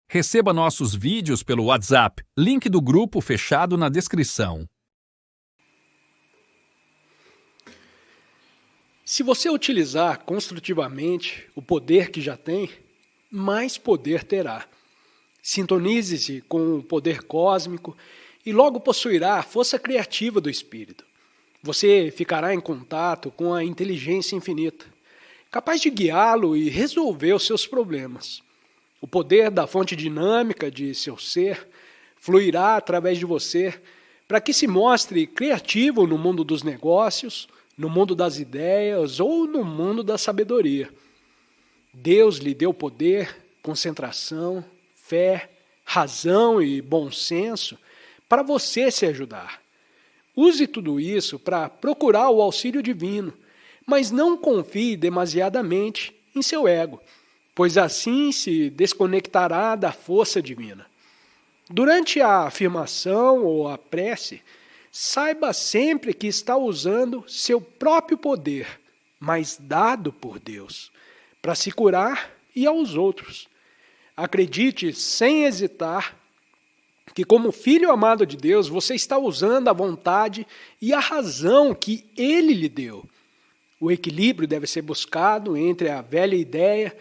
Receba nossos vídeos pelo WhatsApp, link do grupo fechado na descrição. Se você utilizar construtivamente o poder que já tem, mais poder terá. Sintonize-se com o poder cósmico e logo possuirá a força criativa do Espírito. Você ficará em contato com a inteligência infinita, capaz de guiá-lo e resolver os seus problemas. O poder da fonte dinâmica de seu ser fluirá através de você para que se mostre criativo no mundo dos negócios, no mundo das ideias ou no mundo da sabedoria. Deus lhe deu poder, concentração, fé, razão e bom senso para você se ajudar. Use tudo isso para procurar o auxílio divino, mas não confie demasiadamente em seu ego, pois assim se desconectará da força divina. Durante a afirmação ou a prece, saiba sempre que está usando seu próprio poder, mas dado por Deus, para se curar e aos outros. Acredite sem hesitar que, como filho amado de Deus, você está usando a vontade e a razão que Ele lhe deu. O equilíbrio deve ser buscado entre a velha ideia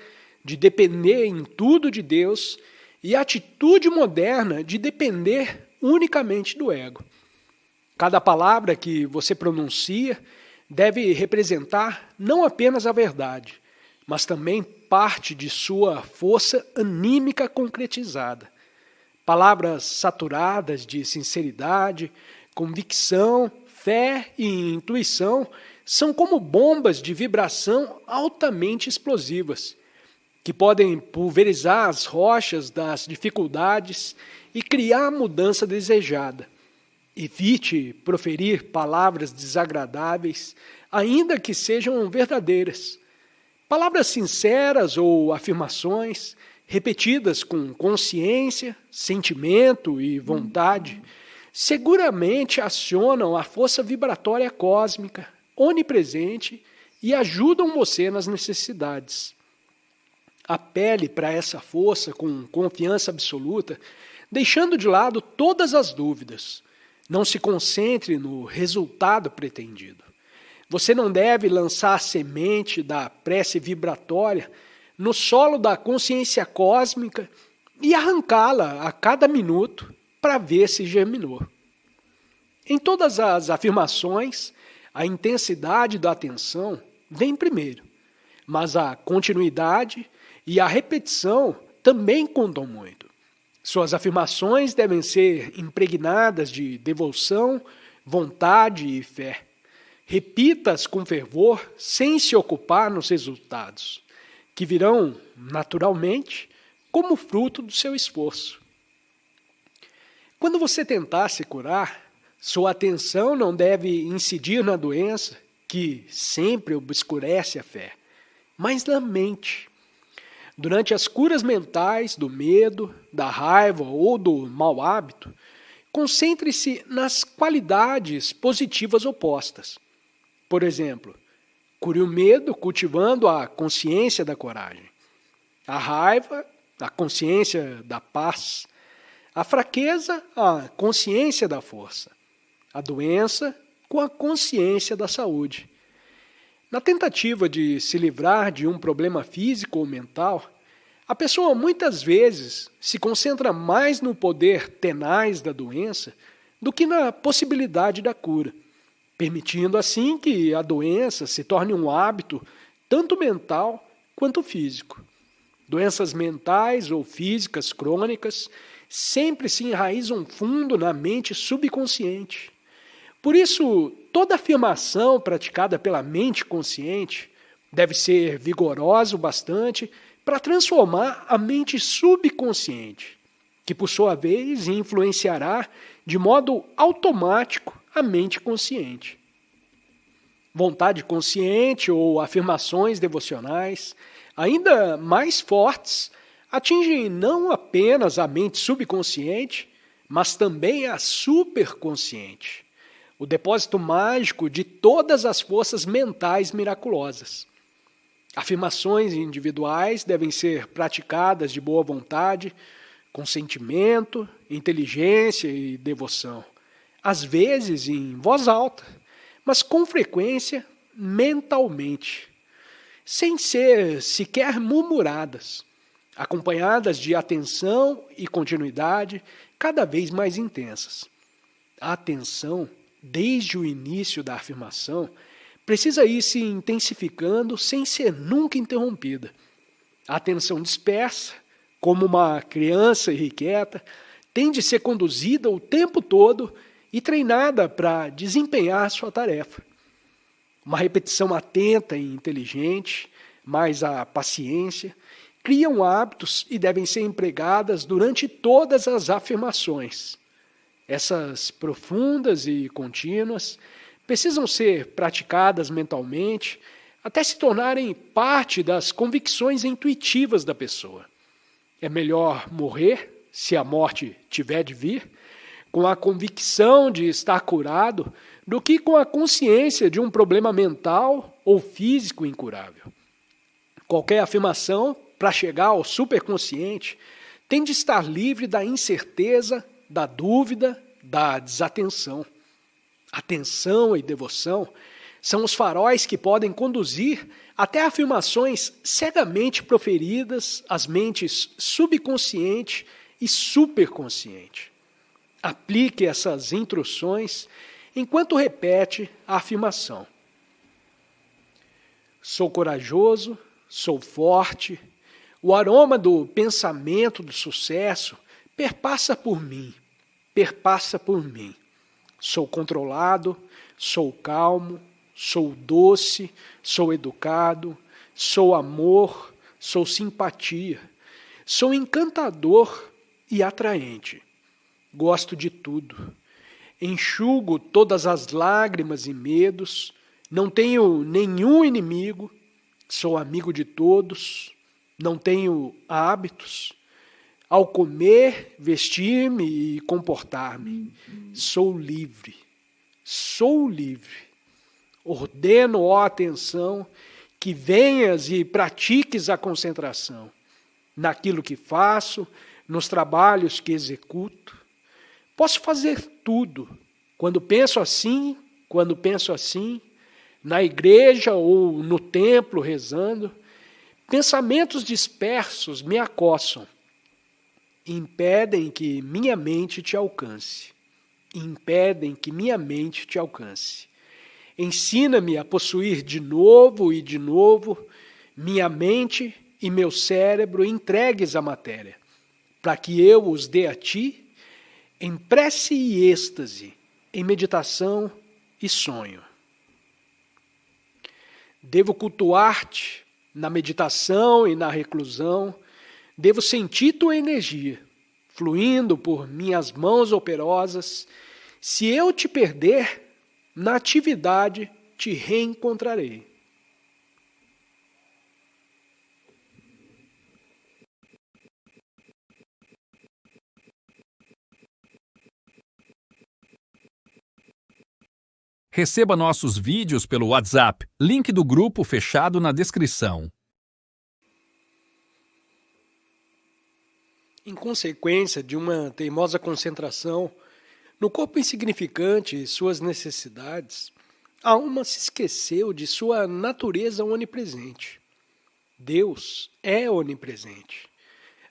de depender em tudo de Deus e a atitude moderna de depender unicamente do ego. Cada palavra que você pronuncia deve representar não apenas a verdade, mas também parte de sua força anímica concretizada. Palavras saturadas de sinceridade, convicção, fé e intuição são como bombas de vibração altamente explosivas, que podem pulverizar as rochas das dificuldades e criar a mudança desejada. Evite proferir palavras desagradáveis, ainda que sejam verdadeiras. Palavras sinceras ou afirmações, repetidas com consciência, sentimento e vontade, seguramente acionam a força vibratória cósmica, onipresente, e ajudam você nas necessidades. Apele para essa força com confiança absoluta, deixando de lado todas as dúvidas. Não se concentre no resultado pretendido. Você não deve lançar a semente da prece vibratória no solo da consciência cósmica e arrancá-la a cada minuto para ver se germinou. Em todas as afirmações, a intensidade da atenção vem primeiro, mas a continuidade e a repetição também contam muito. Suas afirmações devem ser impregnadas de devoção, vontade e fé. Repita-as com fervor, sem se ocupar nos resultados, que virão, naturalmente, como fruto do seu esforço. Quando você tentar se curar, sua atenção não deve incidir na doença, que sempre obscurece a fé, mas na mente. Durante as curas mentais do medo, da raiva ou do mau hábito, concentre-se nas qualidades positivas opostas. Por exemplo, cure o medo cultivando a consciência da coragem, a raiva, a consciência da paz, a fraqueza, a consciência da força, a doença com a consciência da saúde. Na tentativa de se livrar de um problema físico ou mental, a pessoa muitas vezes se concentra mais no poder tenaz da doença do que na possibilidade da cura, permitindo assim que a doença se torne um hábito tanto mental quanto físico. Doenças mentais ou físicas crônicas sempre se enraizam fundo na mente subconsciente. Por isso, toda afirmação praticada pela mente consciente deve ser vigorosa o bastante para transformar a mente subconsciente, que por sua vez influenciará de modo automático a mente consciente. Vontade consciente ou afirmações devocionais, ainda mais fortes, atingem não apenas a mente subconsciente, mas também a superconsciente, o depósito mágico de todas as forças mentais miraculosas. Afirmações individuais devem ser praticadas de boa vontade, com sentimento, inteligência e devoção, às vezes em voz alta, mas com frequência mentalmente, sem ser sequer murmuradas, acompanhadas de atenção e continuidade cada vez mais intensas. A atenção, desde o início da afirmação, precisa ir se intensificando sem ser nunca interrompida. A atenção dispersa, como uma criança irrequieta, tem de ser conduzida o tempo todo e treinada para desempenhar sua tarefa. Uma repetição atenta e inteligente, mais a paciência, criam hábitos e devem ser empregadas durante todas as afirmações. Essas profundas e contínuas precisam ser praticadas mentalmente até se tornarem parte das convicções intuitivas da pessoa. É melhor morrer, se a morte tiver de vir, com a convicção de estar curado, do que com a consciência de um problema mental ou físico incurável. Qualquer afirmação, para chegar ao superconsciente, tem de estar livre da incerteza, da dúvida, da desatenção. Atenção e devoção são os faróis que podem conduzir até afirmações cegamente proferidas às mentes subconsciente e superconsciente. Aplique essas instruções enquanto repete a afirmação. Sou corajoso, sou forte, o aroma do pensamento do sucesso perpassa por mim, perpassa por mim. Sou controlado, sou calmo, sou doce, sou educado, sou amor, sou simpatia, sou encantador e atraente. Gosto de tudo. Enxugo todas as lágrimas e medos, não tenho nenhum inimigo, sou amigo de todos, não tenho hábitos. Ao comer, vestir-me e comportar-me, sou livre, sou livre. Ordeno, ó atenção, que venhas e pratiques a concentração naquilo que faço, nos trabalhos que executo. Posso fazer tudo. Quando penso assim, na igreja ou no templo rezando, pensamentos dispersos me acossam, impedem que minha mente te alcance. Impedem que minha mente te alcance. Ensina-me a possuir de novo e de novo minha mente e meu cérebro entregues à matéria, para que eu os dê a ti em prece e êxtase, em meditação e sonho. Devo cultuar-te na meditação e na reclusão, devo sentir tua energia, fluindo por minhas mãos operosas. Se eu te perder, na atividade te reencontrarei. Receba nossos vídeos pelo WhatsApp, link do grupo fechado na descrição. Em consequência de uma teimosa concentração no corpo insignificante e suas necessidades, a alma se esqueceu de sua natureza onipresente. Deus é onipresente.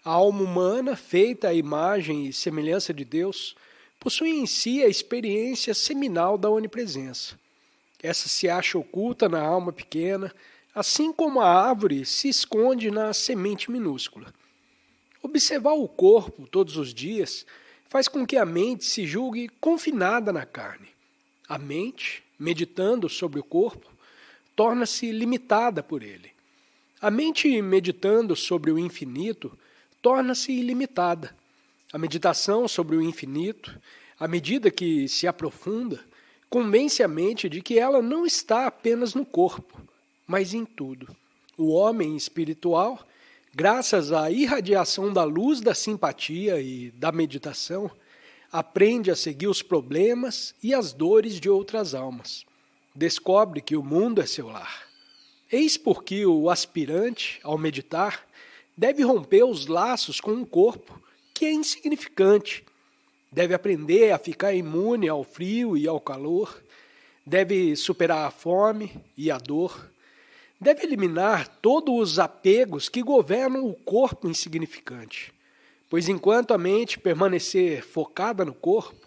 A alma humana, feita à imagem e semelhança de Deus, possui em si a experiência seminal da onipresença. Essa se acha oculta na alma pequena, assim como a árvore se esconde na semente minúscula. Observar o corpo todos os dias faz com que a mente se julgue confinada na carne. A mente, meditando sobre o corpo, torna-se limitada por ele. A mente, meditando sobre o infinito, torna-se ilimitada. A meditação sobre o infinito, à medida que se aprofunda, convence a mente de que ela não está apenas no corpo, mas em tudo. O homem espiritual, graças à irradiação da luz da simpatia e da meditação, aprende a seguir os problemas e as dores de outras almas. Descobre que o mundo é seu lar. Eis porque o aspirante, ao meditar, deve romper os laços com um corpo que é insignificante. Deve aprender a ficar imune ao frio e ao calor. Deve superar a fome e a dor. Deve eliminar todos os apegos que governam o corpo insignificante. Pois enquanto a mente permanecer focada no corpo,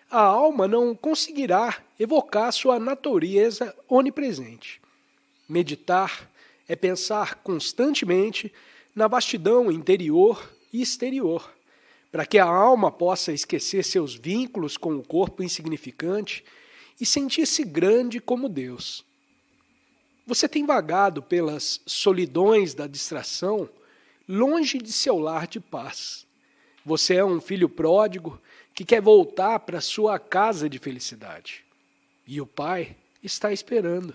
a alma não conseguirá evocar sua natureza onipresente. Meditar é pensar constantemente na vastidão interior e exterior, para que a alma possa esquecer seus vínculos com o corpo insignificante e sentir-se grande como Deus. Você tem vagado pelas solidões da distração, longe de seu lar de paz. Você é um filho pródigo que quer voltar para sua casa de felicidade. E o Pai está esperando.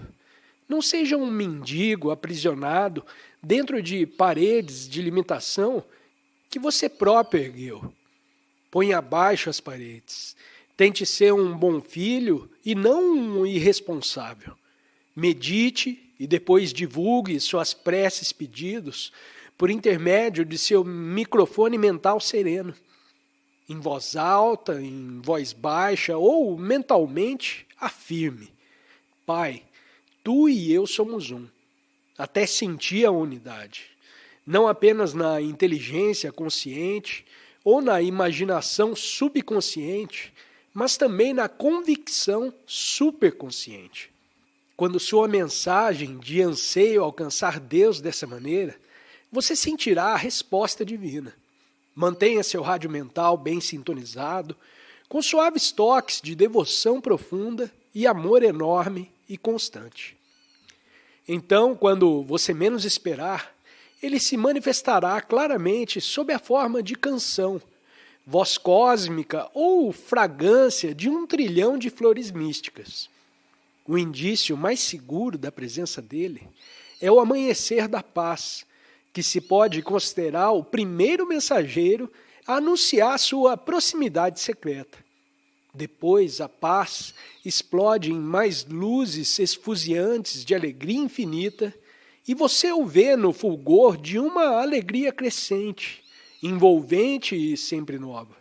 Não seja um mendigo aprisionado dentro de paredes de limitação que você próprio ergueu. Ponha abaixo as paredes. Tente ser um bom filho e não um irresponsável. Medite e depois divulgue suas preces pedidos por intermédio de seu microfone mental sereno. Em voz alta, em voz baixa ou mentalmente, afirme: Pai, tu e eu somos um, até sentir a unidade, não apenas na inteligência consciente ou na imaginação subconsciente, mas também na convicção superconsciente. Quando sua mensagem de anseio alcançar Deus dessa maneira, você sentirá a resposta divina. Mantenha seu rádio mental bem sintonizado, com suaves toques de devoção profunda e amor enorme e constante. Então, quando você menos esperar, ele se manifestará claramente sob a forma de canção, voz cósmica ou fragrância de 1 trilhão de flores místicas. O indício mais seguro da presença dele é o amanhecer da paz, que se pode considerar o primeiro mensageiro a anunciar sua proximidade secreta. Depois, a paz explode em mais luzes esfuziantes de alegria infinita e você o vê no fulgor de uma alegria crescente, envolvente e sempre nova.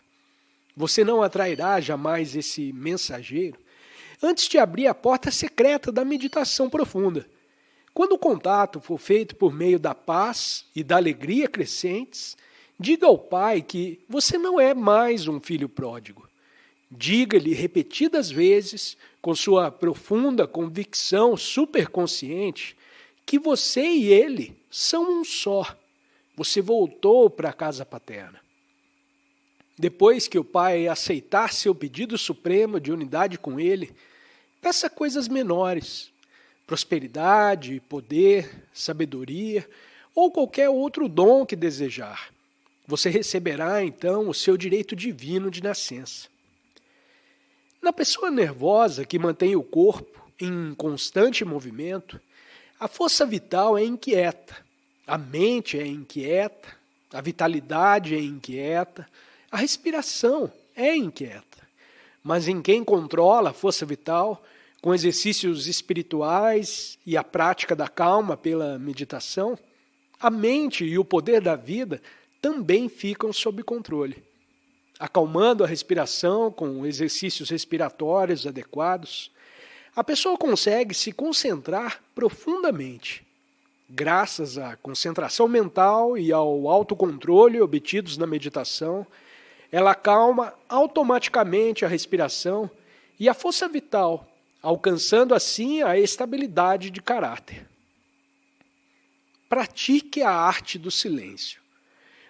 Você não atrairá jamais esse mensageiro antes de abrir a porta secreta da meditação profunda. Quando o contato for feito por meio da paz e da alegria crescentes, diga ao Pai que você não é mais um filho pródigo. Diga-lhe repetidas vezes, com sua profunda convicção superconsciente, que você e ele são um só. Você voltou para a casa paterna. Depois que o Pai aceitar seu pedido supremo de unidade com ele, peça coisas menores, prosperidade, poder, sabedoria ou qualquer outro dom que desejar. Você receberá, então, o seu direito divino de nascença. Na pessoa nervosa que mantém o corpo em constante movimento, a força vital é inquieta, a mente é inquieta, a vitalidade é inquieta, a respiração é inquieta. Mas em quem controla a força vital, com exercícios espirituais e a prática da calma pela meditação, a mente e o poder da vida também ficam sob controle. Acalmando a respiração com exercícios respiratórios adequados, a pessoa consegue se concentrar profundamente. Graças à concentração mental e ao autocontrole obtidos na meditação, ela acalma automaticamente a respiração e a força vital, alcançando assim a estabilidade de caráter. Pratique a arte do silêncio.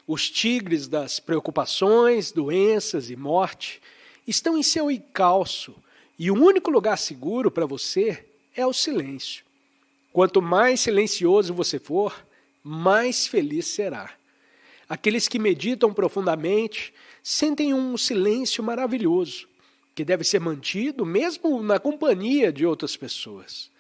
Os tigres das preocupações, doenças e morte estão em seu encalço e o único lugar seguro para você é o silêncio. Quanto mais silencioso você for, mais feliz será. Aqueles que meditam profundamente sentem um silêncio maravilhoso, que deve ser mantido mesmo na companhia de outras pessoas.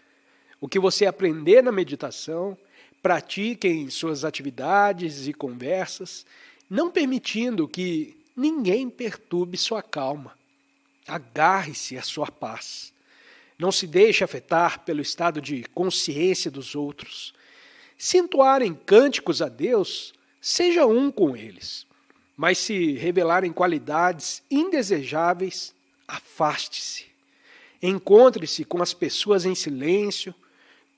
O que você aprender na meditação, pratique em suas atividades e conversas, não permitindo que ninguém perturbe sua calma. Agarre-se à sua paz. Não se deixe afetar pelo estado de consciência dos outros. Se entoarem cânticos a Deus, seja um com eles. Mas se revelarem qualidades indesejáveis, afaste-se. Encontre-se com as pessoas em silêncio,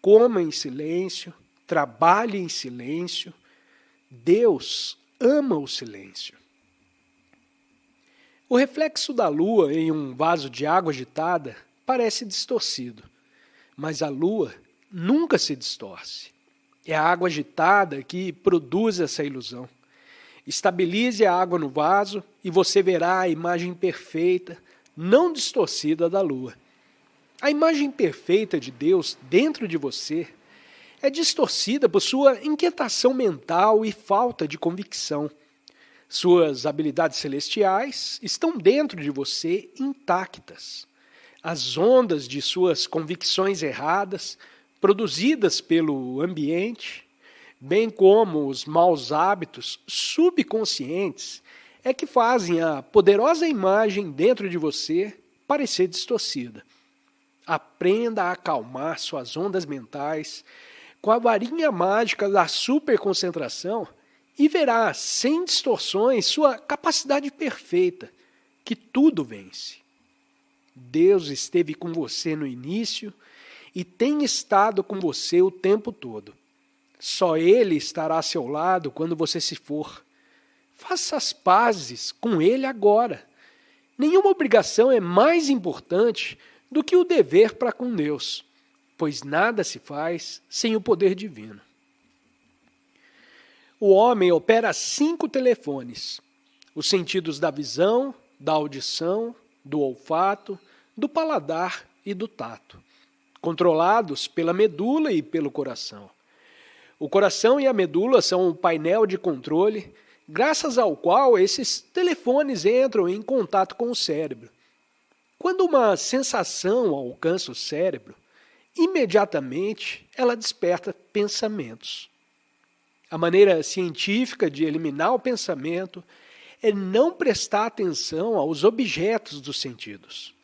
coma em silêncio, trabalhe em silêncio. Deus ama o silêncio. O reflexo da lua em um vaso de água agitada parece distorcido, mas a lua nunca se distorce. É a água agitada que produz essa ilusão. Estabilize a água no vaso e você verá a imagem perfeita, não distorcida da lua. A imagem perfeita de Deus dentro de você é distorcida por sua inquietação mental e falta de convicção. Suas habilidades celestiais estão dentro de você intactas. As ondas de suas convicções erradas, produzidas pelo ambiente, bem como os maus hábitos subconscientes, é que fazem a poderosa imagem dentro de você parecer distorcida. Aprenda a acalmar suas ondas mentais com a varinha mágica da superconcentração e verá, sem distorções, sua capacidade perfeita, que tudo vence. Deus esteve com você no início e tem estado com você o tempo todo. Só Ele estará a seu lado quando você se for. Faça as pazes com Ele agora. Nenhuma obrigação é mais importante do que o dever para com Deus, pois nada se faz sem o poder divino. O homem opera 5 telefones: os sentidos da visão, da audição, do olfato, do paladar e do tato, controlados pela medula e pelo coração. O coração e a medula são um painel de controle, graças ao qual esses telefones entram em contato com o cérebro. Quando uma sensação alcança o cérebro, imediatamente ela desperta pensamentos. A maneira científica de eliminar o pensamento é não prestar atenção aos objetos dos sentidos.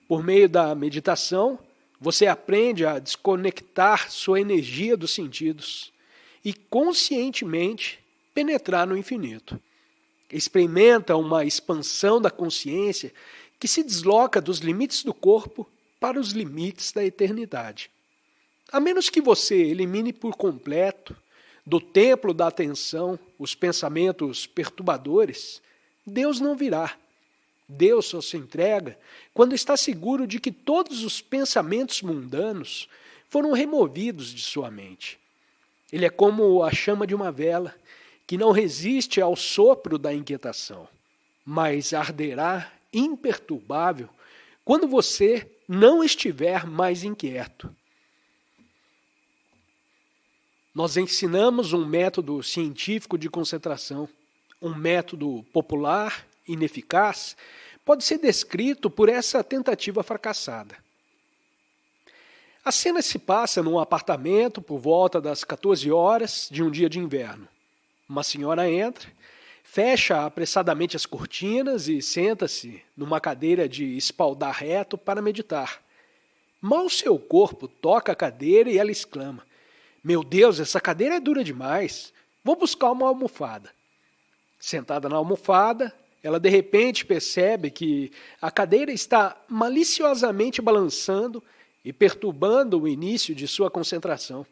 Por meio da meditação, você aprende a desconectar sua energia dos sentidos e conscientemente penetrar no infinito. Experimenta uma expansão da consciência que se desloca dos limites do corpo para os limites da eternidade. A menos que você elimine por completo do templo da atenção os pensamentos perturbadores, Deus não virá. Deus só se entrega quando está seguro de que todos os pensamentos mundanos foram removidos de sua mente. Ele é como a chama de uma vela, que não resiste ao sopro da inquietação, mas arderá imperturbável quando você não estiver mais inquieto. Nós ensinamos um método científico de concentração, um método popular, ineficaz, pode ser descrito por essa tentativa fracassada. A cena se passa num apartamento por volta das 14 horas de um dia de inverno. Uma senhora entra, fecha apressadamente as cortinas e senta-se numa cadeira de espaldar reto para meditar. Mal seu corpo toca a cadeira e ela exclama: "Meu Deus, essa cadeira é dura demais. Vou buscar uma almofada." Sentada na almofada, ela de repente percebe que a cadeira está maliciosamente balançando e perturbando o início de sua concentração.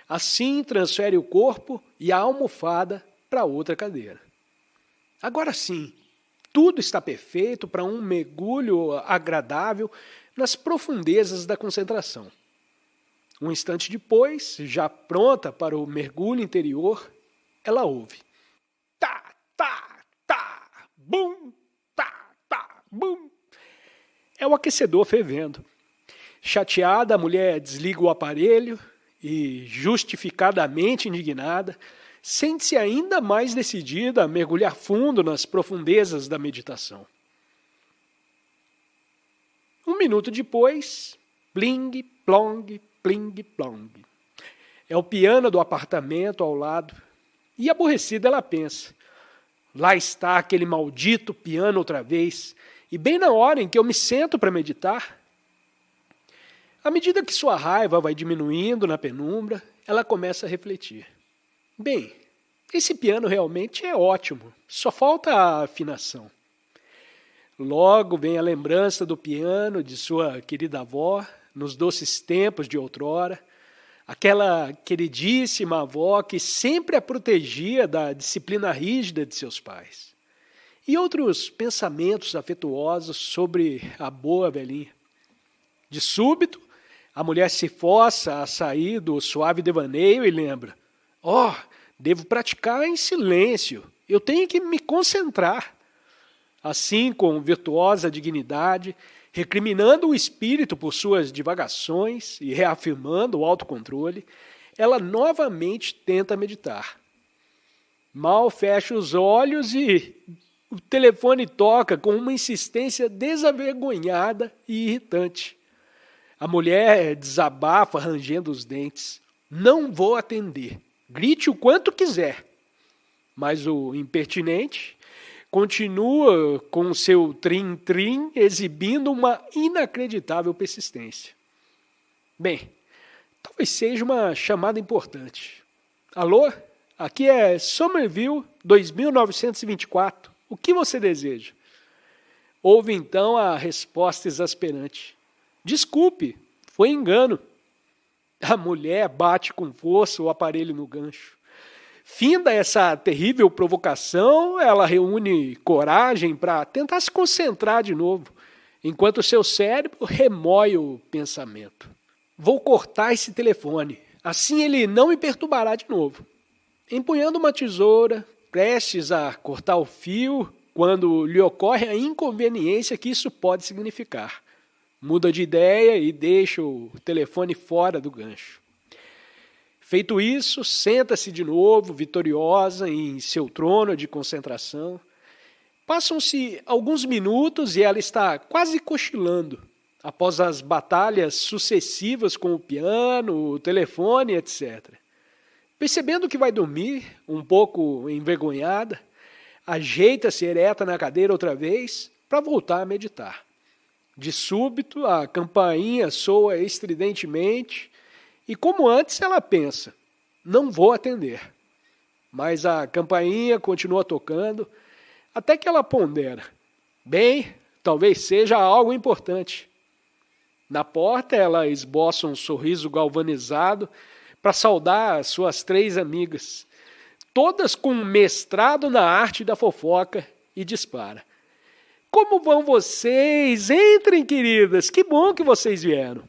Assim, transfere o corpo e a almofada para outra cadeira. Agora sim, tudo está perfeito para um mergulho agradável nas profundezas da concentração. Um instante depois, já pronta para o mergulho interior, ela ouve: tá, tá, tá, bum, tá, tá, bum. É o aquecedor fervendo. Chateada, a mulher desliga o aparelho e, justificadamente indignada, sente-se ainda mais decidida a mergulhar fundo nas profundezas da meditação. Um minuto depois, pling, plong, pling, plong. É o piano do apartamento ao lado e, aborrecida, ela pensa: lá está aquele maldito piano outra vez, e bem na hora em que eu me sento para meditar. À medida que sua raiva vai diminuindo na penumbra, ela começa a refletir: bem, Esse piano realmente é ótimo, só falta a afinação. Logo vem a lembrança do piano de sua querida avó, nos doces tempos de outrora, aquela queridíssima avó que sempre a protegia da disciplina rígida de seus pais. E outros pensamentos afetuosos sobre a boa velhinha. De súbito, a mulher se força a sair do suave devaneio e lembra: "Oh, devo praticar em silêncio, eu tenho que me concentrar." Assim, com virtuosa dignidade, recriminando o espírito por suas divagações e reafirmando o autocontrole, ela novamente tenta meditar. Mal fecha os olhos e o telefone toca com uma insistência desavergonhada e irritante. A mulher desabafa rangendo os dentes. "Não vou atender. Grite o quanto quiser." Mas o impertinente continua com seu trim-trim exibindo uma inacreditável persistência. Bem, talvez seja uma chamada importante. "Alô? Aqui é Somerville 2924. O que você deseja?" Houve então a resposta exasperante: "Desculpe, foi engano." A mulher bate com força o aparelho no gancho. Finda essa terrível provocação, ela reúne coragem para tentar se concentrar de novo, enquanto seu cérebro remói o pensamento. "Vou cortar esse telefone, assim ele não me perturbará de novo." Empunhando uma tesoura, prestes a cortar o fio, quando lhe ocorre a inconveniência que isso pode significar. Muda de ideia e deixa o telefone fora do gancho. Feito isso, senta-se de novo, vitoriosa, em seu trono de concentração. Passam-se alguns minutos e ela está quase cochilando, após as batalhas sucessivas com o piano, o telefone, etc. Percebendo que vai dormir, um pouco envergonhada, ajeita-se ereta na cadeira outra vez para voltar a meditar. De súbito, a campainha soa estridentemente e, como antes, ela pensa: "Não vou atender." Mas a campainha continua tocando, até que ela pondera: "Bem, talvez seja algo importante." Na porta, ela esboça um sorriso galvanizado para saudar as suas 3 amigas, todas com mestrado na arte da fofoca, e dispara: "Como vão vocês? Entrem, queridas, que bom que vocês vieram."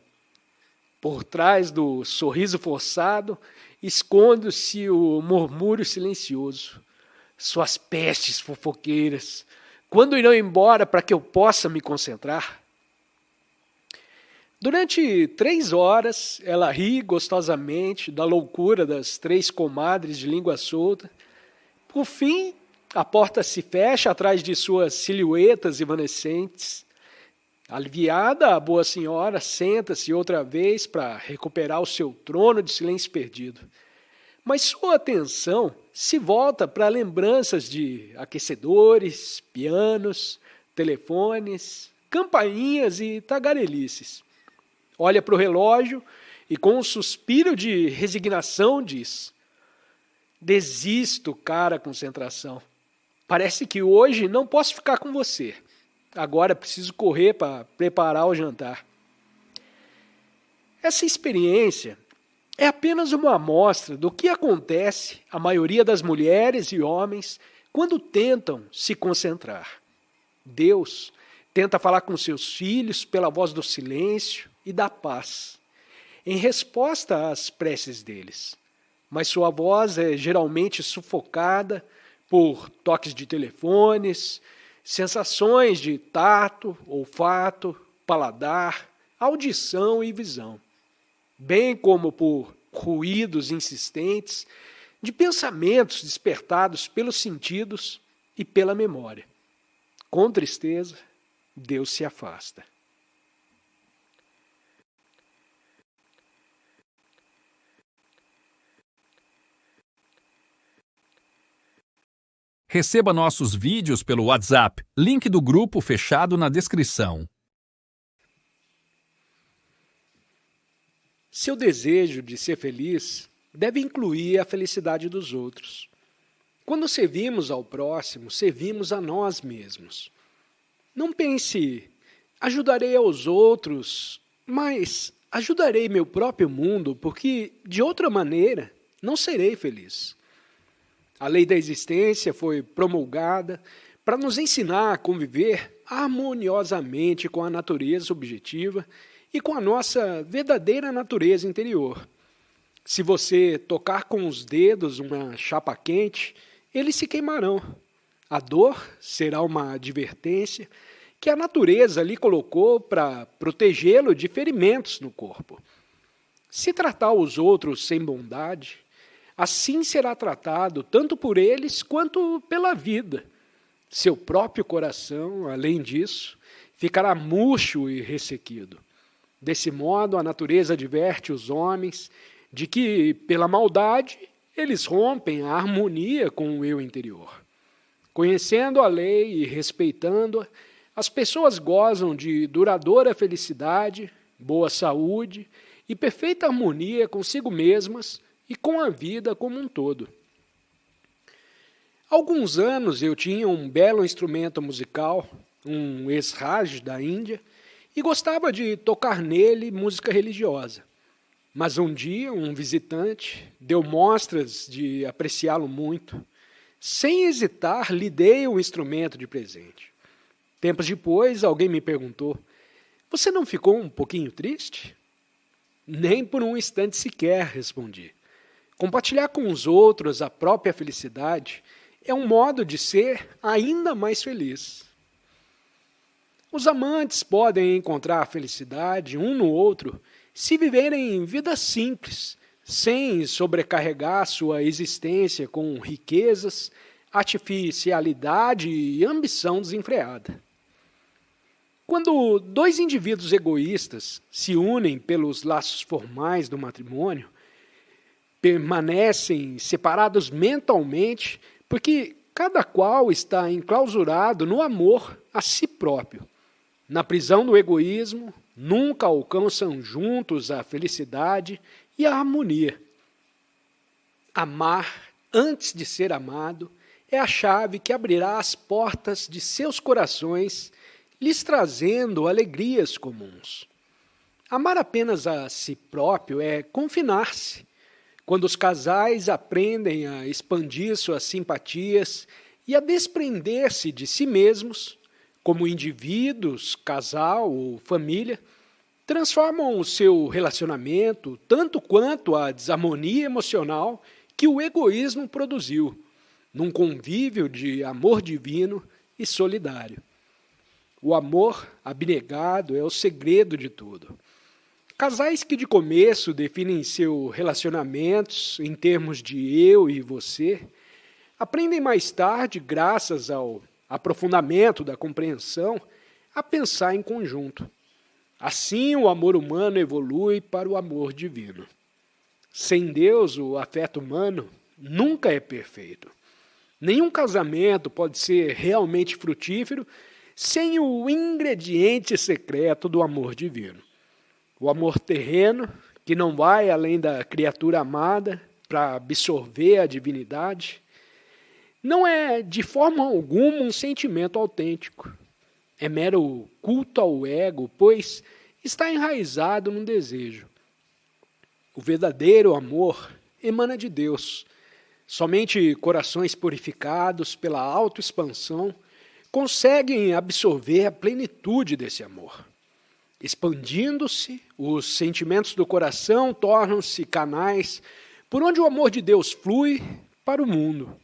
Por trás do sorriso forçado, esconde-se o murmúrio silencioso: "Suas pestes fofoqueiras, quando irão embora para que eu possa me concentrar?" Durante 3 horas, ela ri gostosamente da loucura das 3 comadres de língua solta. Por fim, a porta se fecha atrás de suas silhuetas evanescentes. Aliviada, a boa senhora senta-se outra vez para recuperar o seu trono de silêncio perdido. Mas sua atenção se volta para lembranças de aquecedores, pianos, telefones, campainhas e tagarelices. Olha para o relógio e, com um suspiro de resignação, diz: "Desisto, cara concentração. Parece que hoje não posso ficar com você. Agora preciso correr para preparar o jantar." Essa experiência é apenas uma amostra do que acontece à maioria das mulheres e homens quando tentam se concentrar. Deus tenta falar com seus filhos pela voz do silêncio e da paz, em resposta às preces deles. Mas sua voz é geralmente sufocada por toques de telefones, sensações de tato, olfato, paladar, audição e visão, bem como por ruídos insistentes de pensamentos despertados pelos sentidos e pela memória. Com tristeza, Deus se afasta. Receba nossos vídeos pelo WhatsApp, link do grupo fechado na descrição. Seu desejo de ser feliz deve incluir a felicidade dos outros. Quando servimos ao próximo, servimos a nós mesmos. Não pense, ajudarei aos outros, mas ajudarei meu próprio mundo, porque de outra maneira não serei feliz. A lei da existência foi promulgada para nos ensinar a conviver harmoniosamente com a natureza objetiva e com a nossa verdadeira natureza interior. Se você tocar com os dedos uma chapa quente, eles se queimarão. A dor será uma advertência que a natureza lhe colocou para protegê-lo de ferimentos no corpo. Se tratar os outros sem bondade, assim será tratado tanto por eles quanto pela vida. Seu próprio coração, além disso, ficará murcho e ressequido. Desse modo, a natureza adverte os homens de que, pela maldade, eles rompem a harmonia com o eu interior. Conhecendo a lei e respeitando-a, as pessoas gozam de duradoura felicidade, boa saúde e perfeita harmonia consigo mesmas e com a vida como um todo. Há alguns anos eu tinha um belo instrumento musical, um esraj da Índia, e gostava de tocar nele música religiosa. Mas um dia um visitante deu mostras de apreciá-lo muito. Sem hesitar, lhe dei o instrumento de presente. Tempos depois, alguém me perguntou: "Você não ficou um pouquinho triste?" "Nem por um instante sequer", respondi. Compartilhar com os outros a própria felicidade é um modo de ser ainda mais feliz. Os amantes podem encontrar felicidade um no outro se viverem vidas simples, sem sobrecarregar sua existência com riquezas, artificialidade e ambição desenfreada. Quando dois indivíduos egoístas se unem pelos laços formais do matrimônio, permanecem separados mentalmente porque cada qual está enclausurado no amor a si próprio. Na prisão do egoísmo, nunca alcançam juntos a felicidade e a harmonia. Amar antes de ser amado é a chave que abrirá as portas de seus corações, lhes trazendo alegrias comuns. Amar apenas a si próprio é confinar-se. Quando os casais aprendem a expandir suas simpatias e a desprender-se de si mesmos, como indivíduos, casal ou família, transformam o seu relacionamento tanto quanto a desarmonia emocional que o egoísmo produziu, num convívio de amor divino e solidário. O amor abnegado é o segredo de tudo. Casais que de começo definem seus relacionamentos em termos de eu e você, aprendem mais tarde, graças ao aprofundamento da compreensão, a pensar em conjunto. Assim, o amor humano evolui para o amor divino. Sem Deus, o afeto humano nunca é perfeito. Nenhum casamento pode ser realmente frutífero sem o ingrediente secreto do amor divino. O amor terreno, que não vai além da criatura amada para absorver a divindade, não é de forma alguma um sentimento autêntico. É mero culto ao ego, pois está enraizado num desejo. O verdadeiro amor emana de Deus. Somente corações purificados pela autoexpansão conseguem absorver a plenitude desse amor. Expandindo-se, os sentimentos do coração tornam-se canais por onde o amor de Deus flui para o mundo.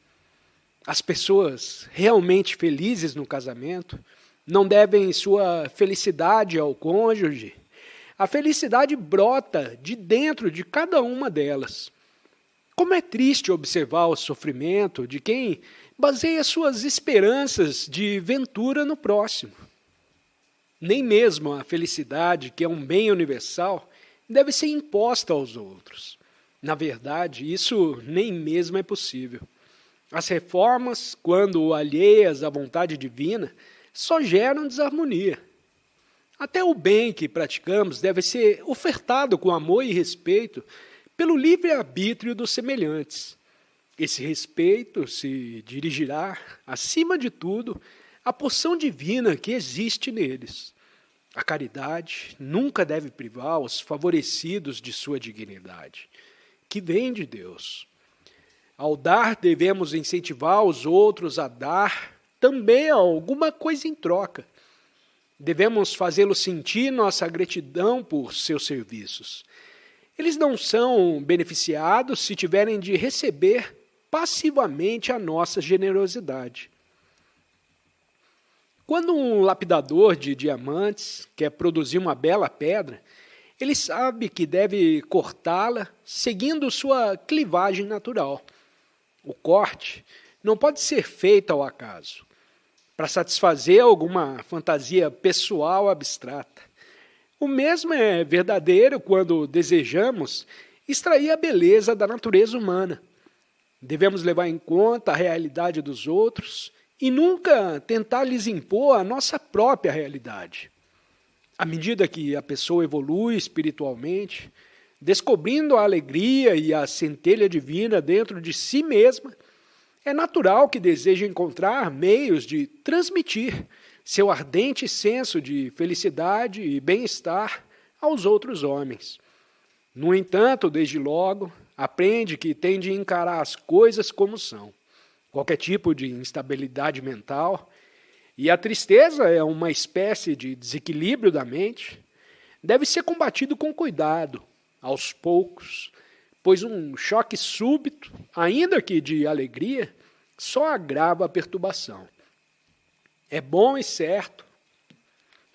As pessoas realmente felizes no casamento não devem sua felicidade ao cônjuge. A felicidade brota de dentro de cada uma delas. Como é triste observar o sofrimento de quem baseia suas esperanças de ventura no próximo. Nem mesmo a felicidade, que é um bem universal, deve ser imposta aos outros. Na verdade, isso nem mesmo é possível. As reformas, quando alheias à vontade divina, só geram desarmonia. Até o bem que praticamos deve ser ofertado com amor e respeito pelo livre-arbítrio dos semelhantes. Esse respeito se dirigirá, acima de tudo, à porção divina que existe neles. A caridade nunca deve privar os favorecidos de sua dignidade, que vem de Deus. Ao dar, devemos incentivar os outros a dar também alguma coisa em troca. Devemos fazê-los sentir nossa gratidão por seus serviços. Eles não são beneficiados se tiverem de receber passivamente a nossa generosidade. Quando um lapidador de diamantes quer produzir uma bela pedra, ele sabe que deve cortá-la seguindo sua clivagem natural. O corte não pode ser feito ao acaso, para satisfazer alguma fantasia pessoal abstrata. O mesmo é verdadeiro quando desejamos extrair a beleza da natureza humana. Devemos levar em conta a realidade dos outros e nunca tentar lhes impor a nossa própria realidade. À medida que a pessoa evolui espiritualmente, descobrindo a alegria e a centelha divina dentro de si mesma, é natural que deseje encontrar meios de transmitir seu ardente senso de felicidade e bem-estar aos outros homens. No entanto, desde logo, aprende que tem de encarar as coisas como são. Qualquer tipo de instabilidade mental, e a tristeza é uma espécie de desequilíbrio da mente, deve ser combatido com cuidado, aos poucos, pois um choque súbito, ainda que de alegria, só agrava a perturbação. É bom e certo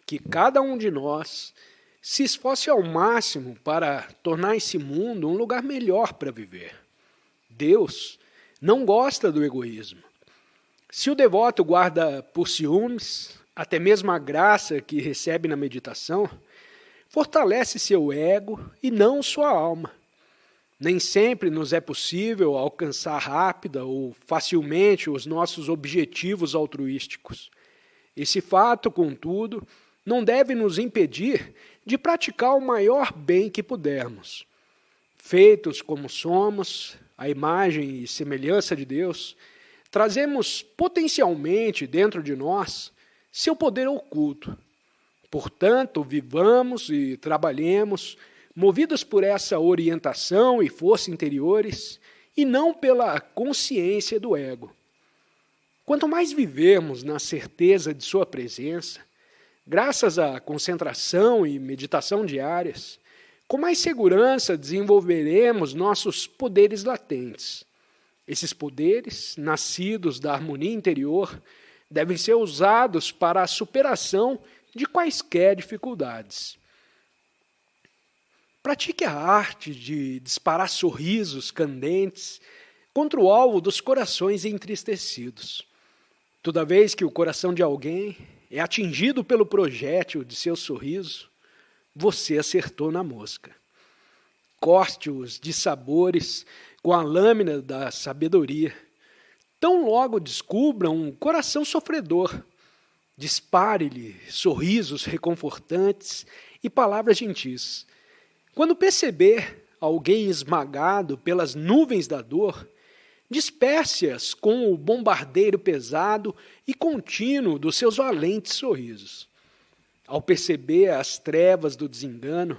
que cada um de nós se esforce ao máximo para tornar esse mundo um lugar melhor para viver. Deus não gosta do egoísmo. Se o devoto guarda por ciúmes, até mesmo a graça que recebe na meditação, fortalece seu ego e não sua alma. Nem sempre nos é possível alcançar rápida ou facilmente os nossos objetivos altruísticos. Esse fato, contudo, não deve nos impedir de praticar o maior bem que pudermos. Feitos como somos, a imagem e semelhança de Deus, trazemos potencialmente dentro de nós seu poder oculto. Portanto, vivamos e trabalhemos movidos por essa orientação e força interiores e não pela consciência do ego. Quanto mais vivemos na certeza de sua presença, graças à concentração e meditação diárias, com mais segurança desenvolveremos nossos poderes latentes. Esses poderes, nascidos da harmonia interior, devem ser usados para a superação de quaisquer dificuldades. Pratique a arte de disparar sorrisos candentes contra o alvo dos corações entristecidos. Toda vez que o coração de alguém é atingido pelo projétil de seu sorriso, você acertou na mosca. Corte-os de sabores com a lâmina da sabedoria. Tão logo descubra um coração sofredor. Dispare-lhe sorrisos reconfortantes e palavras gentis. Quando perceber alguém esmagado pelas nuvens da dor, disperse-as com o bombardeiro pesado e contínuo dos seus valentes sorrisos. Ao perceber as trevas do desengano,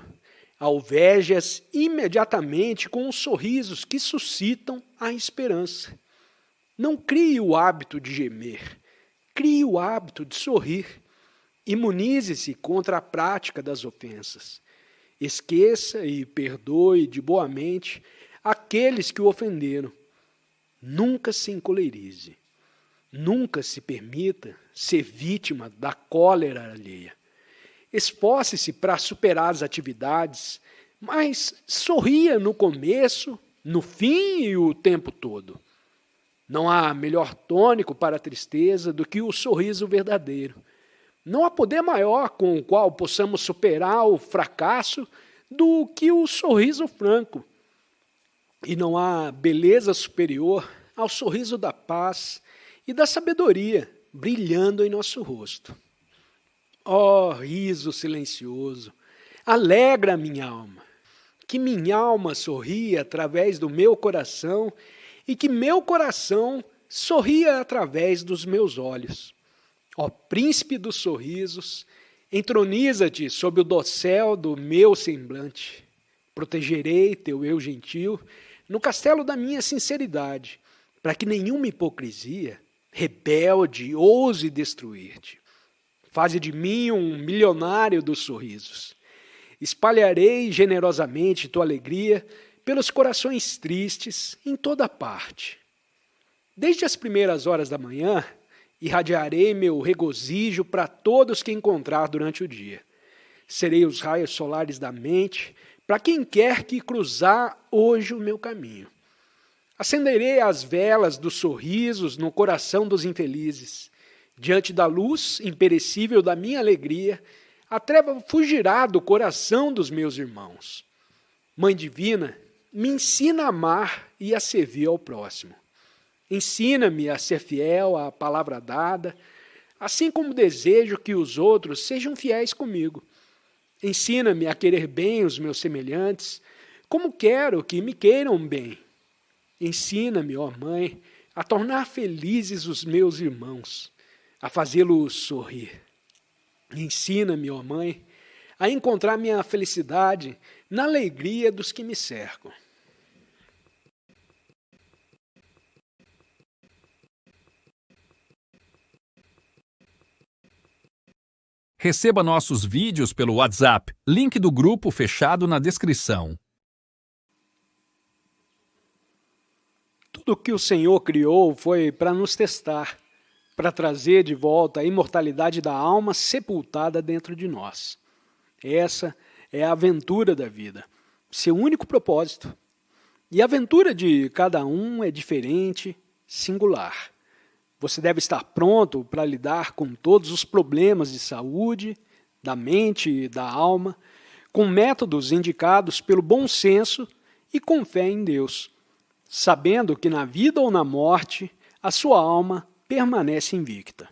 alveje-as imediatamente com os sorrisos que suscitam a esperança. Não crie o hábito de gemer, crie o hábito de sorrir. Imunize-se contra a prática das ofensas. Esqueça e perdoe de boa mente aqueles que o ofenderam. Nunca se encolerize. Nunca se permita ser vítima da cólera alheia. Esforce-se para superar as atividades, mas sorria no começo, no fim e o tempo todo. Não há melhor tônico para a tristeza do que o sorriso verdadeiro. Não há poder maior com o qual possamos superar o fracasso do que o sorriso franco. E não há beleza superior ao sorriso da paz e da sabedoria brilhando em nosso rosto. Ó riso silencioso, alegra a minha alma. Que minha alma sorria através do meu coração e que meu coração sorria através dos meus olhos. Ó príncipe dos sorrisos, entroniza-te sob o dossel do meu semblante. Protegerei teu eu gentil no castelo da minha sinceridade, para que nenhuma hipocrisia rebelde ouse destruir-te. Faze de mim um milionário dos sorrisos. Espalharei generosamente tua alegria pelos corações tristes em toda parte. Desde as primeiras horas da manhã, irradiarei meu regozijo para todos que encontrar durante o dia. Serei os raios solares da mente para quem quer que cruzar hoje o meu caminho. Acenderei as velas dos sorrisos no coração dos infelizes. Diante da luz imperecível da minha alegria, a treva fugirá do coração dos meus irmãos. Mãe Divina, me ensina a amar e a servir ao próximo. Ensina-me a ser fiel à palavra dada, assim como desejo que os outros sejam fiéis comigo. Ensina-me a querer bem os meus semelhantes, como quero que me queiram bem. Ensina-me, ó Mãe, a tornar felizes os meus irmãos, a fazê-los sorrir. Ensina-me, ó Mãe, a encontrar minha felicidade na alegria dos que me cercam. Receba nossos vídeos pelo WhatsApp, link do grupo fechado na descrição. Tudo que o Senhor criou foi para nos testar, para trazer de volta a imortalidade da alma sepultada dentro de nós. Essa é a aventura da vida, seu único propósito. E a aventura de cada um é diferente, singular. Você deve estar pronto para lidar com todos os problemas de saúde, da mente e da alma, com métodos indicados pelo bom senso e com fé em Deus, sabendo que na vida ou na morte, a sua alma permanece invicta.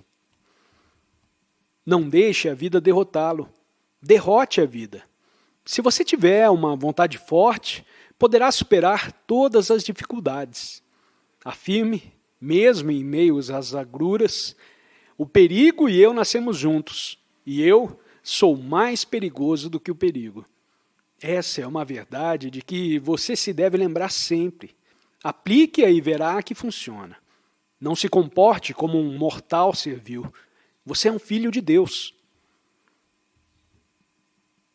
Não deixe a vida derrotá-lo. Derrote a vida. Se você tiver uma vontade forte, poderá superar todas as dificuldades. Afirme, mesmo em meio às agruras, o perigo e eu nascemos juntos, e eu sou mais perigoso do que o perigo. Essa é uma verdade de que você se deve lembrar sempre. Aplique-a e verá que funciona. Não se comporte como um mortal servil. Você é um filho de Deus.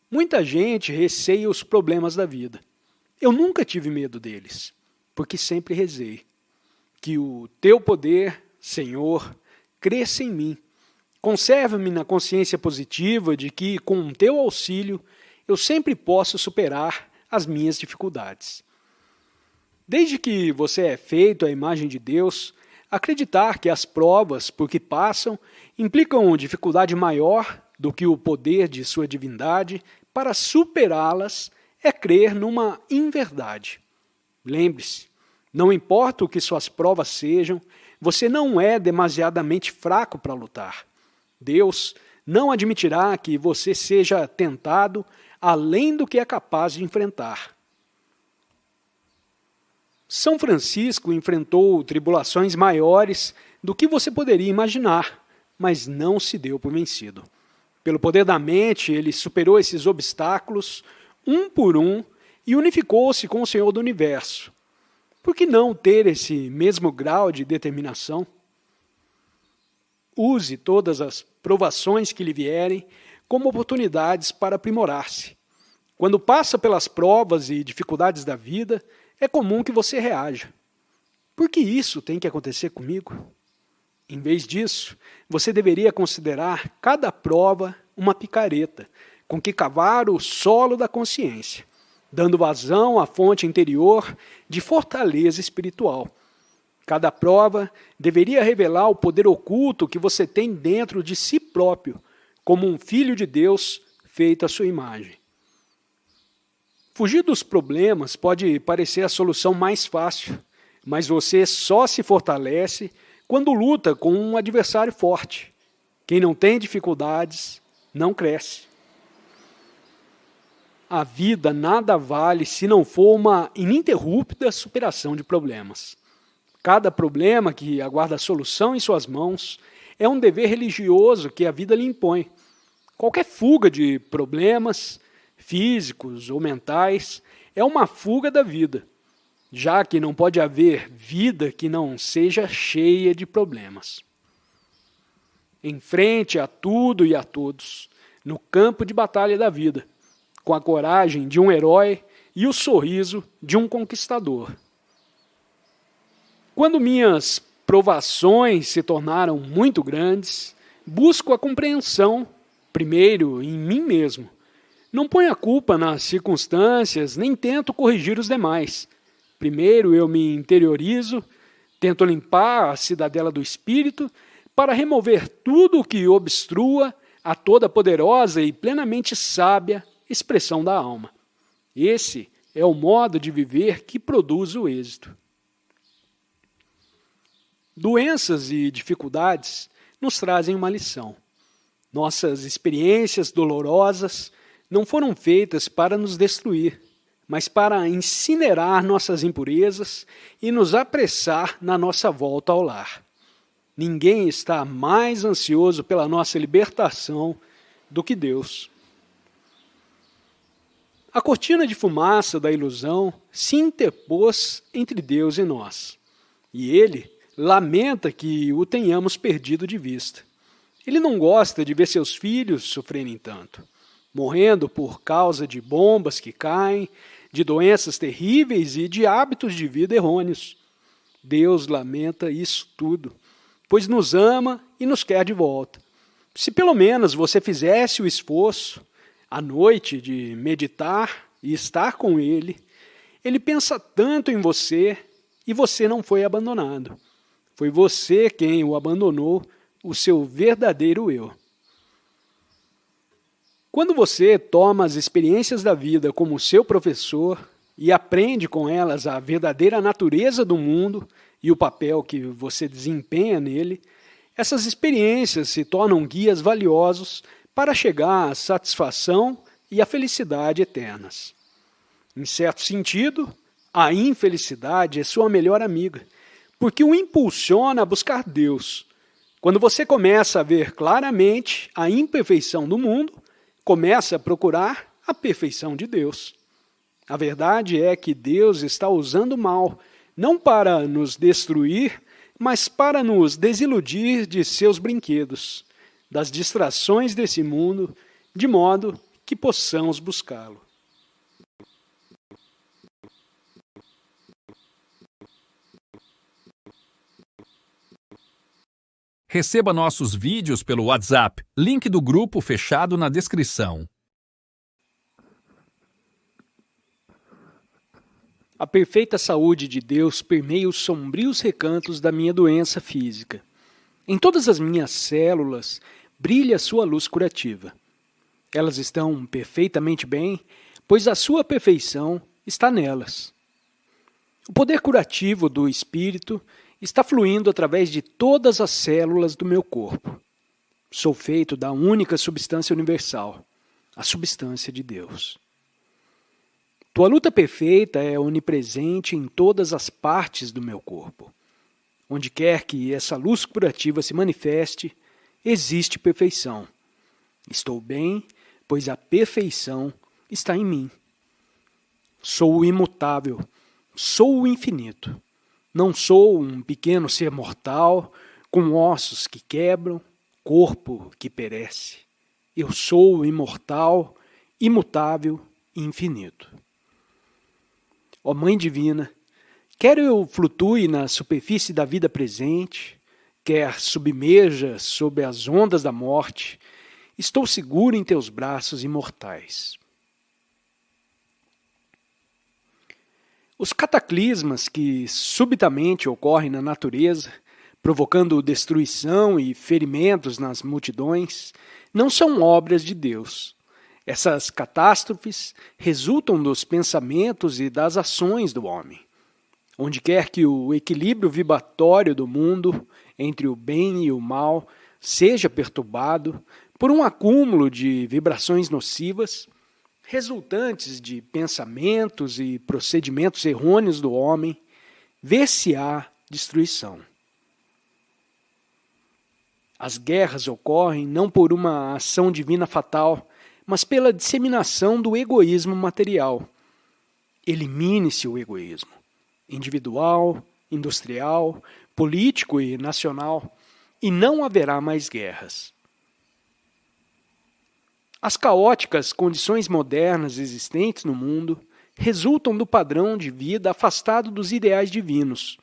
Muita gente receia os problemas da vida. Eu nunca tive medo deles, porque sempre rezei. Que o teu poder, Senhor, cresça em mim. Conserva-me na consciência positiva de que, com o teu auxílio, eu sempre posso superar as minhas dificuldades. Desde que você é feito à imagem de Deus, acreditar que as provas por que passam implicam dificuldade maior do que o poder de sua divindade para superá-las é crer numa inverdade. Lembre-se, não importa o que suas provas sejam, você não é demasiadamente fraco para lutar. Deus não admitirá que você seja tentado além do que é capaz de enfrentar. São Francisco enfrentou tribulações maiores do que você poderia imaginar, mas não se deu por vencido. Pelo poder da mente, ele superou esses obstáculos, um por um, e unificou-se com o Senhor do Universo. Por que não ter esse mesmo grau de determinação? Use todas as provações que lhe vierem como oportunidades para aprimorar-se. Quando passa pelas provas e dificuldades da vida, é comum que você reaja. Por que isso tem que acontecer comigo? Em vez disso, você deveria considerar cada prova uma picareta, com que cavar o solo da consciência, dando vazão à fonte interior de fortaleza espiritual. Cada prova deveria revelar o poder oculto que você tem dentro de si próprio, como um filho de Deus feito à sua imagem. Fugir dos problemas pode parecer a solução mais fácil, mas você só se fortalece quando luta com um adversário forte. Quem não tem dificuldades, não cresce. A vida nada vale se não for uma ininterrupta superação de problemas. Cada problema que aguarda a solução em suas mãos é um dever religioso que a vida lhe impõe. Qualquer fuga de problemas, físicos ou mentais, é uma fuga da vida, já que não pode haver vida que não seja cheia de problemas. Enfrente a tudo e a todos, no campo de batalha da vida, com a coragem de um herói e o sorriso de um conquistador. Quando minhas provações se tornaram muito grandes, busco a compreensão, primeiro em mim mesmo. Não ponho a culpa nas circunstâncias, nem tento corrigir os demais. Primeiro eu me interiorizo, tento limpar a cidadela do espírito para remover tudo o que obstrua a toda poderosa e plenamente sábia expressão da alma. Esse é o modo de viver que produz o êxito. Doenças e dificuldades nos trazem uma lição. Nossas experiências dolorosas não foram feitas para nos destruir, mas para incinerar nossas impurezas e nos apressar na nossa volta ao lar. Ninguém está mais ansioso pela nossa libertação do que Deus. A cortina de fumaça da ilusão se interpôs entre Deus e nós, e Ele lamenta que o tenhamos perdido de vista. Ele não gosta de ver seus filhos sofrerem tanto, morrendo por causa de bombas que caem, de doenças terríveis e de hábitos de vida errôneos. Deus lamenta isso tudo, pois nos ama e nos quer de volta. Se pelo menos você fizesse o esforço, à noite, de meditar e estar com Ele, Ele pensa tanto em você e você não foi abandonado. Foi você quem o abandonou, o seu verdadeiro eu. Quando você toma as experiências da vida como seu professor e aprende com elas a verdadeira natureza do mundo e o papel que você desempenha nele, essas experiências se tornam guias valiosos para chegar à satisfação e à felicidade eternas. Em certo sentido, a infelicidade é sua melhor amiga, porque o impulsiona a buscar Deus. Quando você começa a ver claramente a imperfeição do mundo, começa a procurar a perfeição de Deus. A verdade é que Deus está usando o mal, não para nos destruir, mas para nos desiludir de seus brinquedos, das distrações desse mundo, de modo que possamos buscá-lo. Receba nossos vídeos pelo WhatsApp, link do grupo fechado na descrição. A perfeita saúde de Deus permeia os sombrios recantos da minha doença física. Em todas as minhas células brilha a sua luz curativa. Elas estão perfeitamente bem, pois a sua perfeição está nelas. O poder curativo do Espírito está fluindo através de todas as células do meu corpo. Sou feito da única substância universal, a substância de Deus. Tua luta perfeita é onipresente em todas as partes do meu corpo. Onde quer que essa luz curativa se manifeste, existe perfeição. Estou bem, pois a perfeição está em mim. Sou o imutável, sou o infinito. Não sou um pequeno ser mortal, com ossos que quebram, corpo que perece. Eu sou o imortal, imutável e infinito. Ó Mãe Divina, quer eu flutue na superfície da vida presente, quer submerja sob as ondas da morte, estou seguro em teus braços imortais. Os cataclismas que subitamente ocorrem na natureza, provocando destruição e ferimentos nas multidões, não são obras de Deus. Essas catástrofes resultam dos pensamentos e das ações do homem. Onde quer que o equilíbrio vibratório do mundo entre o bem e o mal seja perturbado por um acúmulo de vibrações nocivas, resultantes de pensamentos e procedimentos errôneos do homem, ver-se-á destruição. As guerras ocorrem não por uma ação divina fatal, mas pela disseminação do egoísmo material. Elimine-se o egoísmo individual, industrial, político e nacional, e não haverá mais guerras. As caóticas condições modernas existentes no mundo resultam do padrão de vida afastado dos ideais divinos.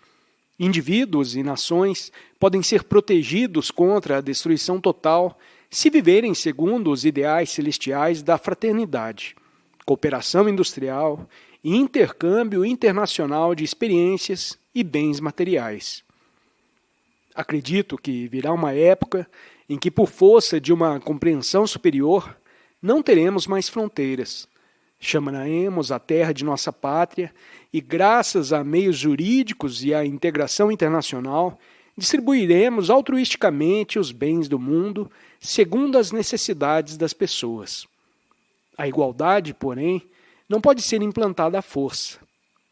Indivíduos e nações podem ser protegidos contra a destruição total se viverem segundo os ideais celestiais da fraternidade, cooperação industrial e intercâmbio internacional de experiências e bens materiais. Acredito que virá uma época em que, por força de uma compreensão superior, não teremos mais fronteiras. Chamaremos a terra de nossa pátria e, graças a meios jurídicos e à integração internacional, distribuiremos altruisticamente os bens do mundo segundo as necessidades das pessoas. A igualdade, porém, não pode ser implantada à força.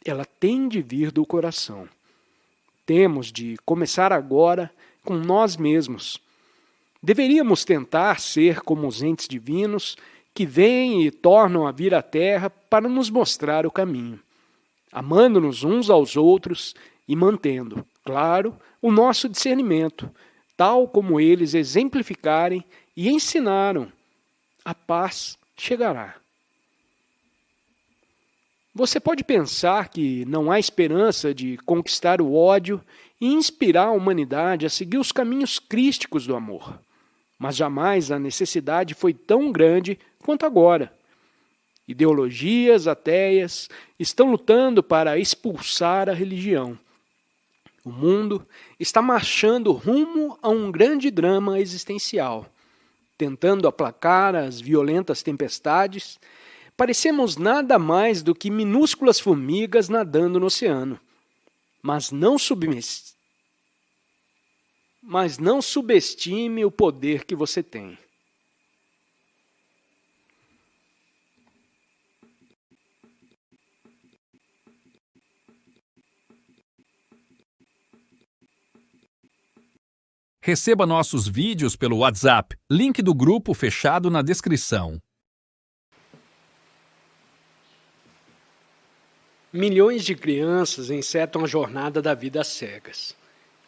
Ela tem de vir do coração. Temos de começar agora com nós mesmos. Deveríamos tentar ser como os entes divinos que vêm e tornam a vir à Terra para nos mostrar o caminho, amando-nos uns aos outros e mantendo, claro, o nosso discernimento, tal como eles exemplificarem e ensinaram. A paz chegará. Você pode pensar que não há esperança de conquistar o ódio e inspirar a humanidade a seguir os caminhos crísticos do amor. Mas jamais a necessidade foi tão grande quanto agora. Ideologias ateias estão lutando para expulsar a religião. O mundo está marchando rumo a um grande drama existencial. Tentando aplacar as violentas tempestades, parecemos nada mais do que minúsculas formigas nadando no oceano. Mas não subestime o poder que você tem. Receba nossos vídeos pelo WhatsApp, link do grupo fechado na descrição. Milhões de crianças encetam a jornada da vida às cegas.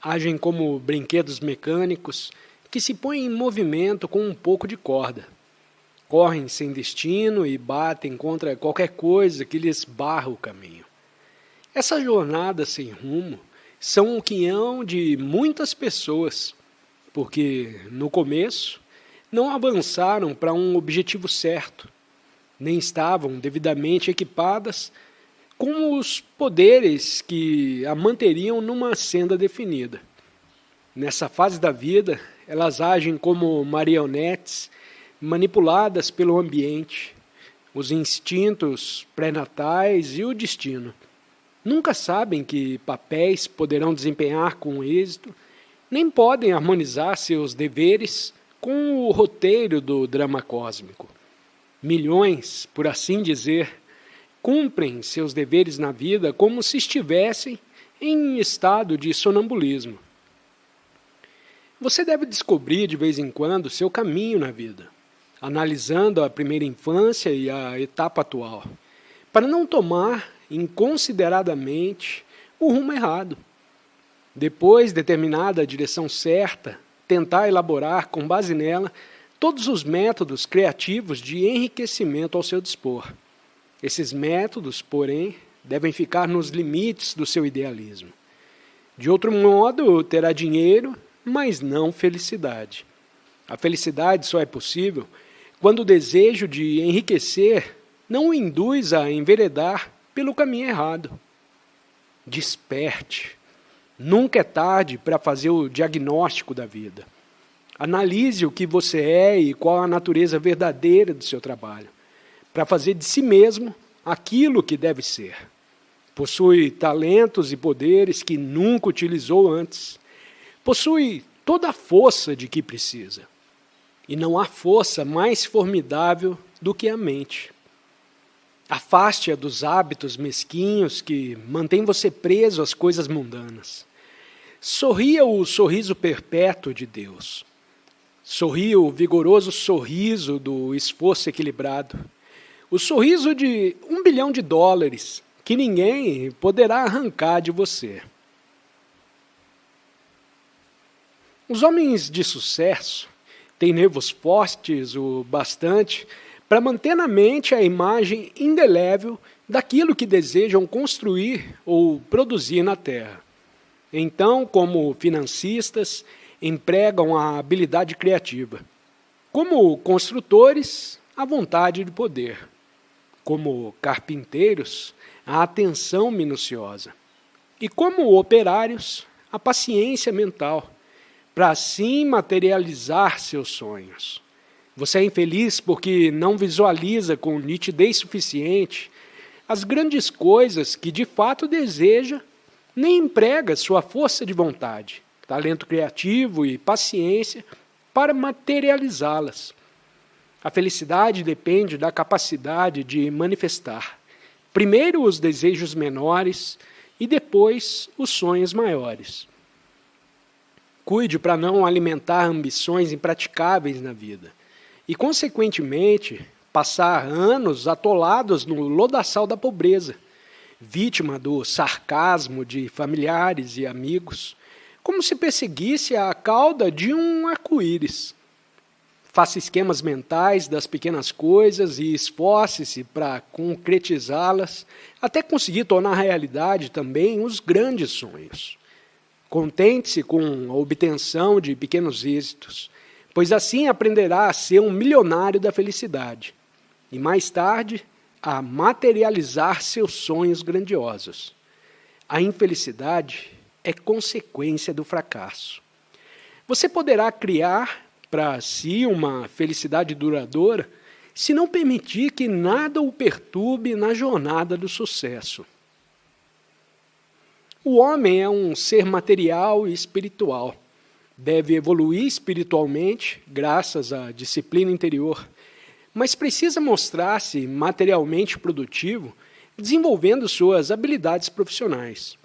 Agem como brinquedos mecânicos que se põem em movimento com um pouco de corda. Correm sem destino e batem contra qualquer coisa que lhes barra o caminho. Essa jornada sem rumo são o quinhão de muitas pessoas, porque, no começo, não avançaram para um objetivo certo, nem estavam devidamente equipadas com os poderes que a manteriam numa senda definida. Nessa fase da vida, elas agem como marionetes manipuladas pelo ambiente, os instintos pré-natais e o destino. Nunca sabem que papéis poderão desempenhar com êxito, nem podem harmonizar seus deveres com o roteiro do drama cósmico. Milhões, por assim dizer, cumprem seus deveres na vida como se estivessem em estado de sonambulismo. Você deve descobrir de vez em quando seu caminho na vida, analisando a primeira infância e a etapa atual, para não tomar inconsideradamente o rumo errado. Depois, determinada a direção certa, tentar elaborar, com base nela, todos os métodos criativos de enriquecimento ao seu dispor. Esses métodos, porém, devem ficar nos limites do seu idealismo. De outro modo, terá dinheiro, mas não felicidade. A felicidade só é possível quando o desejo de enriquecer não o induz a enveredar pelo caminho errado. Desperte. Nunca é tarde para fazer o diagnóstico da vida. Analise o que você é e qual a natureza verdadeira do seu trabalho, para fazer de si mesmo aquilo que deve ser. Possui talentos e poderes que nunca utilizou antes. Possui toda a força de que precisa. E não há força mais formidável do que a mente. Afaste-a dos hábitos mesquinhos que mantêm você preso às coisas mundanas. Sorria o sorriso perpétuo de Deus. Sorria o vigoroso sorriso do esforço equilibrado. O sorriso de $1 bilhão que ninguém poderá arrancar de você. Os homens de sucesso têm nervos fortes o bastante para manter na mente a imagem indelével daquilo que desejam construir ou produzir na Terra. Então, como financistas, empregam a habilidade criativa. Como construtores, a vontade de poder. Como carpinteiros, a atenção minuciosa. E como operários, a paciência mental, para assim materializar seus sonhos. Você é infeliz porque não visualiza com nitidez suficiente as grandes coisas que de fato deseja, nem emprega sua força de vontade, talento criativo e paciência para materializá-las. A felicidade depende da capacidade de manifestar, primeiro os desejos menores e depois os sonhos maiores. Cuide para não alimentar ambições impraticáveis na vida e, consequentemente, passar anos atolados no lodaçal da pobreza, vítima do sarcasmo de familiares e amigos, como se perseguisse a cauda de um arco-íris. Faça esquemas mentais das pequenas coisas e esforce-se para concretizá-las, até conseguir tornar realidade também os grandes sonhos. Contente-se com a obtenção de pequenos êxitos, pois assim aprenderá a ser um milionário da felicidade e, mais tarde, a materializar seus sonhos grandiosos. A infelicidade é consequência do fracasso. Você poderá criar para si uma felicidade duradoura se não permitir que nada o perturbe na jornada do sucesso. O homem é um ser material e espiritual. Deve evoluir espiritualmente, graças à disciplina interior, mas precisa mostrar-se materialmente produtivo, desenvolvendo suas habilidades profissionais.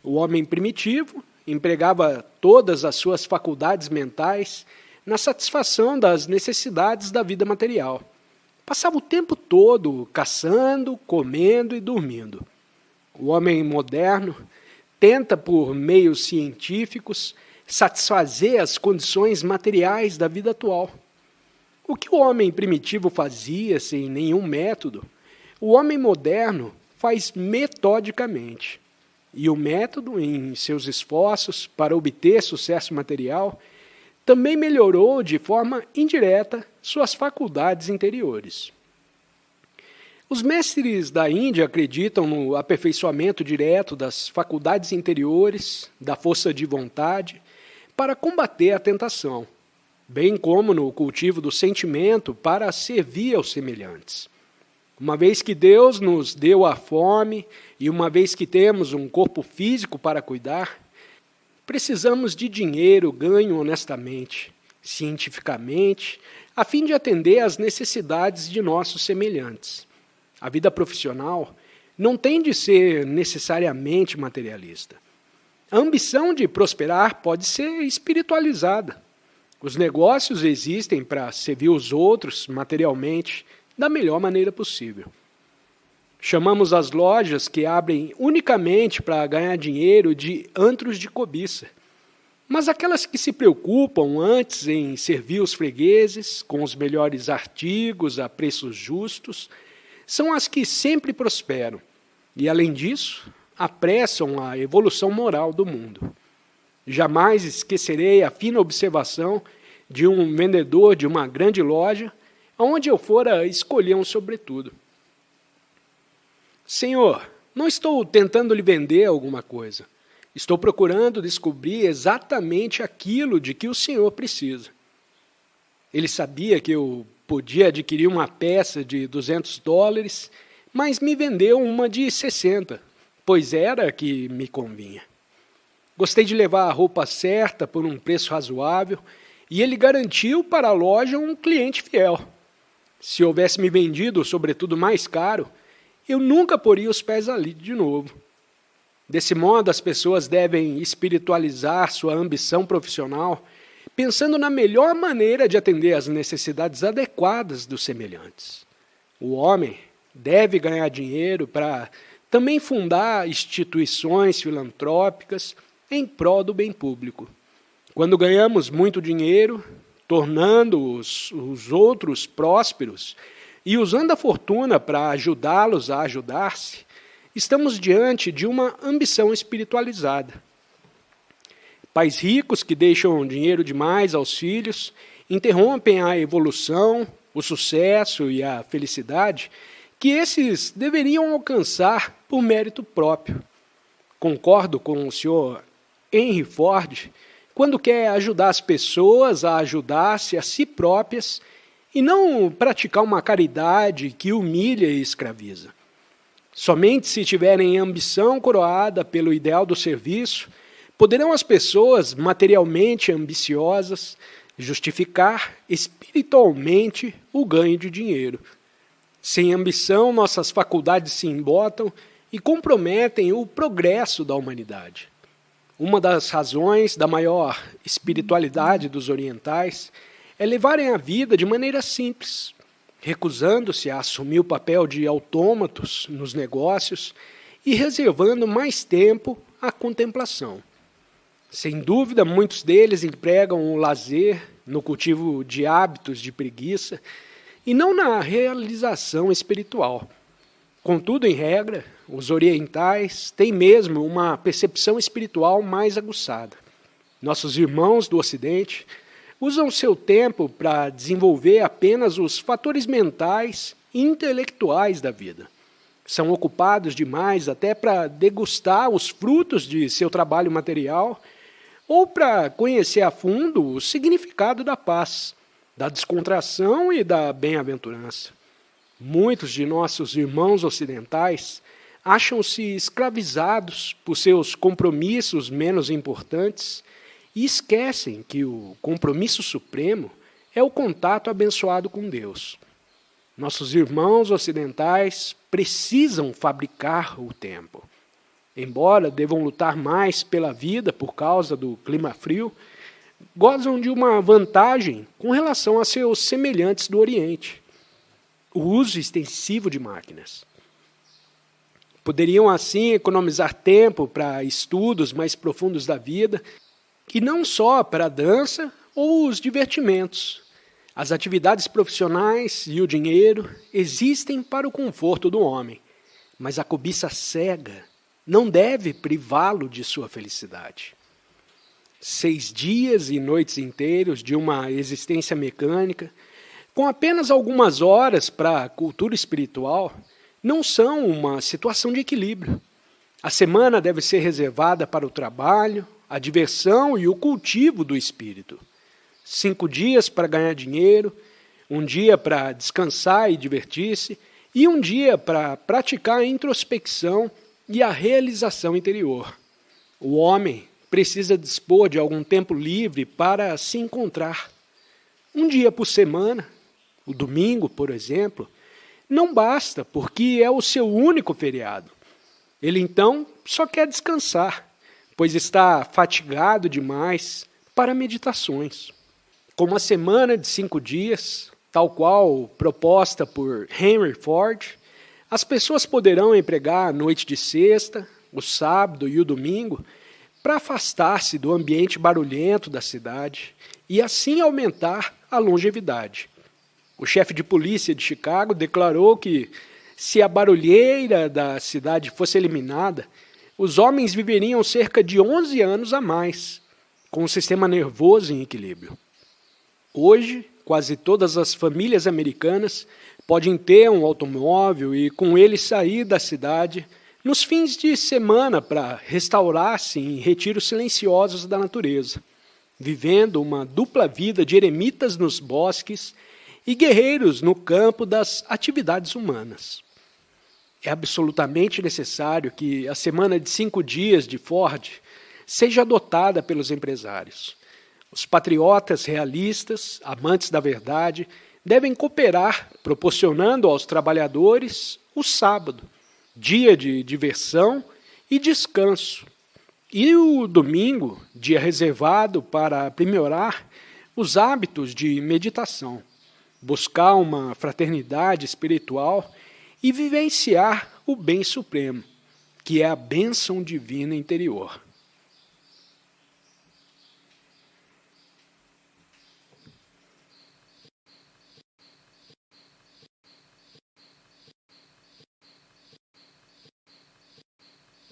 O homem primitivo empregava todas as suas faculdades mentais na satisfação das necessidades da vida material. Passava o tempo todo caçando, comendo e dormindo. O homem moderno tenta, por meios científicos, satisfazer as condições materiais da vida atual. O que o homem primitivo fazia sem nenhum método, o homem moderno faz metodicamente. E o método, em seus esforços para obter sucesso material, também melhorou de forma indireta suas faculdades interiores. Os mestres da Índia acreditam no aperfeiçoamento direto das faculdades interiores, da força de vontade, para combater a tentação, bem como no cultivo do sentimento para servir aos semelhantes. Uma vez que Deus nos deu a fome e uma vez que temos um corpo físico para cuidar, precisamos de dinheiro ganho honestamente, cientificamente, a fim de atender às necessidades de nossos semelhantes. A vida profissional não tem de ser necessariamente materialista. A ambição de prosperar pode ser espiritualizada. Os negócios existem para servir os outros materialmente da melhor maneira possível. Chamamos as lojas que abrem unicamente para ganhar dinheiro de antros de cobiça. Mas aquelas que se preocupam antes em servir os fregueses com os melhores artigos a preços justos são as que sempre prosperam e, além disso, apressam a evolução moral do mundo. Jamais esquecerei a fina observação de um vendedor de uma grande loja, onde eu fora escolher um sobretudo. Senhor, não estou tentando lhe vender alguma coisa. Estou procurando descobrir exatamente aquilo de que o senhor precisa. Ele sabia que eu podia adquirir uma peça de $200, mas me vendeu uma de 60, pois era a que me convinha. Gostei de levar a roupa certa por um preço razoável e ele garantiu para a loja um cliente fiel. Se houvesse me vendido o sobretudo mais caro, eu nunca poria os pés ali de novo. Desse modo, as pessoas devem espiritualizar sua ambição profissional, pensando na melhor maneira de atender às necessidades adequadas dos semelhantes. O homem deve ganhar dinheiro para também fundar instituições filantrópicas em prol do bem público. Quando ganhamos muito dinheiro, tornando os outros prósperos e usando a fortuna para ajudá-los a ajudar-se, estamos diante de uma ambição espiritualizada. Pais ricos que deixam dinheiro demais aos filhos interrompem a evolução, o sucesso e a felicidade que esses deveriam alcançar por mérito próprio. Concordo com o Sr. Henry Ford quando quer ajudar as pessoas a ajudar-se a si próprias e não praticar uma caridade que humilha e escraviza. Somente se tiverem ambição coroada pelo ideal do serviço, poderão as pessoas materialmente ambiciosas justificar espiritualmente o ganho de dinheiro. Sem ambição, nossas faculdades se embotam e comprometem o progresso da humanidade. Uma das razões da maior espiritualidade dos orientais é levarem a vida de maneira simples, recusando-se a assumir o papel de autômatos nos negócios e reservando mais tempo à contemplação. Sem dúvida, muitos deles empregam o lazer no cultivo de hábitos de preguiça e não na realização espiritual. Contudo, em regra, os orientais têm mesmo uma percepção espiritual mais aguçada. Nossos irmãos do Ocidente usam seu tempo para desenvolver apenas os fatores mentais e intelectuais da vida. São ocupados demais até para degustar os frutos de seu trabalho material ou para conhecer a fundo o significado da paz, da descontração e da bem-aventurança. Muitos de nossos irmãos ocidentais acham-se escravizados por seus compromissos menos importantes e esquecem que o compromisso supremo é o contato abençoado com Deus. Nossos irmãos ocidentais precisam fabricar o tempo. Embora devam lutar mais pela vida por causa do clima frio, gozam de uma vantagem com relação a seus semelhantes do Oriente: o uso extensivo de máquinas. Poderiam, assim, economizar tempo para estudos mais profundos da vida, e não só para a dança ou os divertimentos. As atividades profissionais e o dinheiro existem para o conforto do homem, mas a cobiça cega não deve privá-lo de sua felicidade. 6 dias e noites inteiros de uma existência mecânica, com apenas algumas horas para a cultura espiritual, não são uma situação de equilíbrio. A semana deve ser reservada para o trabalho, a diversão e o cultivo do espírito. 5 dias para ganhar dinheiro, 1 dia para descansar e divertir-se, e 1 dia para praticar a introspecção e a realização interior. O homem precisa dispor de algum tempo livre para se encontrar. 1 dia por semana, o domingo, por exemplo, não basta, porque é o seu único feriado. Ele, então, só quer descansar, pois está fatigado demais para meditações. Com uma semana de 5 dias, tal qual proposta por Henry Ford, as pessoas poderão empregar a noite de sexta, o sábado e o domingo para afastar-se do ambiente barulhento da cidade e assim aumentar a longevidade. O chefe de polícia de Chicago declarou que, se a barulheira da cidade fosse eliminada, os homens viveriam cerca de 11 anos a mais, com o sistema nervoso em equilíbrio. Hoje, quase todas as famílias americanas podem ter um automóvel e com ele sair da cidade nos fins de semana para restaurar-se em retiros silenciosos da natureza, vivendo uma dupla vida de eremitas nos bosques e guerreiros no campo das atividades humanas. É absolutamente necessário que a semana de 5 dias de Ford seja adotada pelos empresários. Os patriotas realistas, amantes da verdade, devem cooperar, proporcionando aos trabalhadores o sábado, dia de diversão e descanso. E o domingo, dia reservado para aprimorar os hábitos de meditação, buscar uma fraternidade espiritual e vivenciar o bem supremo, que é a bênção divina interior.